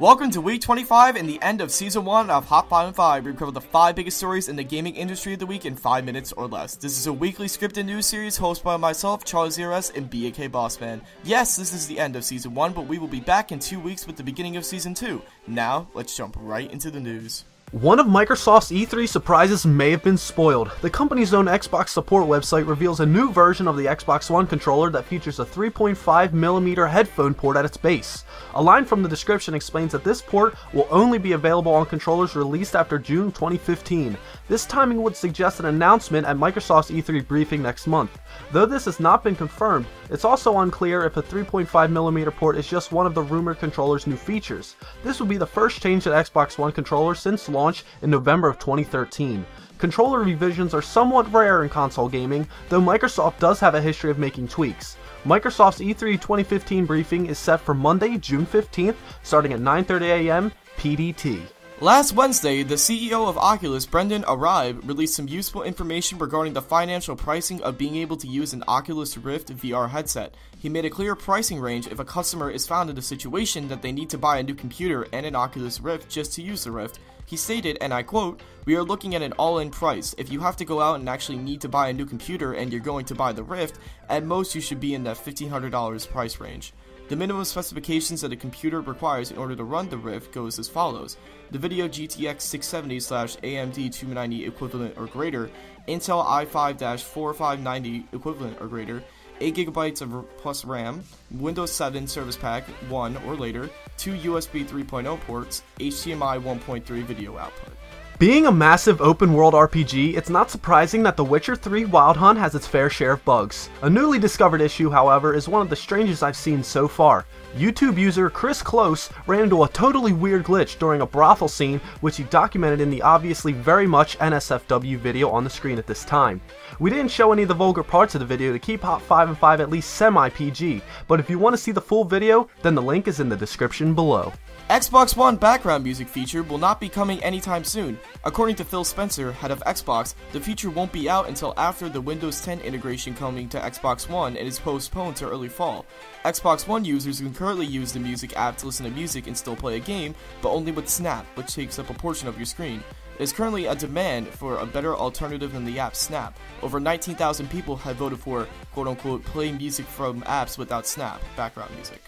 Welcome to week 25 and the end of season 1 of Hot 5 and 5. We cover the 5 biggest stories in the gaming industry of the week in 5 minutes or less. This is a weekly scripted news series hosted by myself, Charles Zeros, and BAKBossman. Yes, this is the end of season 1, but we will be back in 2 weeks with the beginning of season 2. Now, let's jump right into the news. One of Microsoft's E3 surprises may have been spoiled. The company's own Xbox support website reveals a new version of the Xbox One controller that features a 3.5mm headphone port at its base. A line from the description explains that this port will only be available on controllers released after June 2015. This timing would suggest an announcement at Microsoft's E3 briefing next month. Though this has not been confirmed, it's also unclear if a 3.5mm port is just one of the rumored controller's new features. This would be the first change to the Xbox One controller since launch in November of 2013. Controller revisions are somewhat rare in console gaming, though Microsoft does have a history of making tweaks. Microsoft's E3 2015 briefing is set for Monday, June 15th, starting at 9:30 a.m. PDT. Last Wednesday, the CEO of Oculus, Brendan Arribe, released some useful information regarding the financial pricing of being able to use an Oculus Rift VR headset. He made a clear pricing range if a customer is found in a situation that they need to buy a new computer and an Oculus Rift just to use the Rift. He stated, and I quote, "We are looking at an all-in price. If you have to go out and actually need to buy a new computer and you're going to buy the Rift, at most you should be in that $1,500 price range. The minimum specifications that a computer requires in order to run the Rift goes as follows: the Video GTX 670/AMD 290 equivalent or greater, Intel i5-4590 equivalent or greater, 8GB of plus RAM, Windows 7 Service Pack 1 or later, 2 USB 3.0 ports, HDMI 1.3 video output." Being a massive open-world RPG, it's not surprising that The Witcher 3 Wild Hunt has its fair share of bugs. A newly discovered issue, however, is one of the strangest I've seen so far. YouTube user Chris Close ran into a totally weird glitch during a brothel scene, which he documented in the obviously very much NSFW video on the screen at this time. We didn't show any of the vulgar parts of the video to keep Hot 5 and 5 at least semi-PG, but if you want to see the full video, then the link is in the description below. Xbox One background music feature will not be coming anytime soon. According to Phil Spencer, head of Xbox, the feature won't be out until after the Windows 10 integration coming to Xbox One and is postponed to early fall. Xbox One users can currently use the music app to listen to music and still play a game, but only with Snap, which takes up a portion of your screen. There's currently a demand for a better alternative than the app Snap. Over 19,000 people have voted for quote-unquote play music from apps without Snap background music.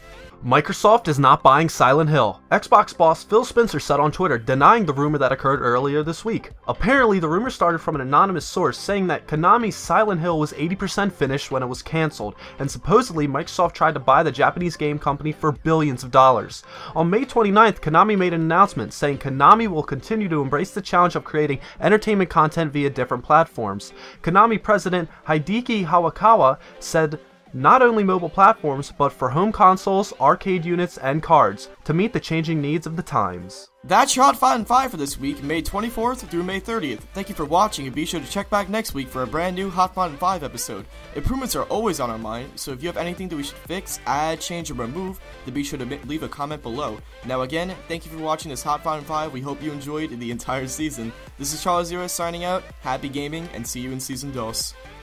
Microsoft is not buying Silent Hill. Xbox boss Phil Spencer said on Twitter, denying the rumor that occurred earlier this week. Apparently, the rumor started from an anonymous source saying that Konami's Silent Hill was 80% finished when it was cancelled, and supposedly Microsoft tried to buy the Japanese game company for billions of dollars. On May 29th, Konami made an announcement saying Konami will continue to embrace the challenge of creating entertainment content via different platforms. Konami president Hideki Hawakawa said, "Not only mobile platforms, but for home consoles, arcade units, and cards, to meet the changing needs of the times." That's your Hot 5 and 5 for this week, May 24th through May 30th. Thank you for watching, and be sure to check back next week for a brand new Hot 5 and 5 episode. Improvements are always on our mind, so if you have anything that we should fix, add, change, or remove, then be sure to leave a comment below. Now again, thank you for watching this Hot 5 and 5. We hope you enjoyed the entire season. This is Charles Zero signing out. Happy gaming, and see you in Season 2.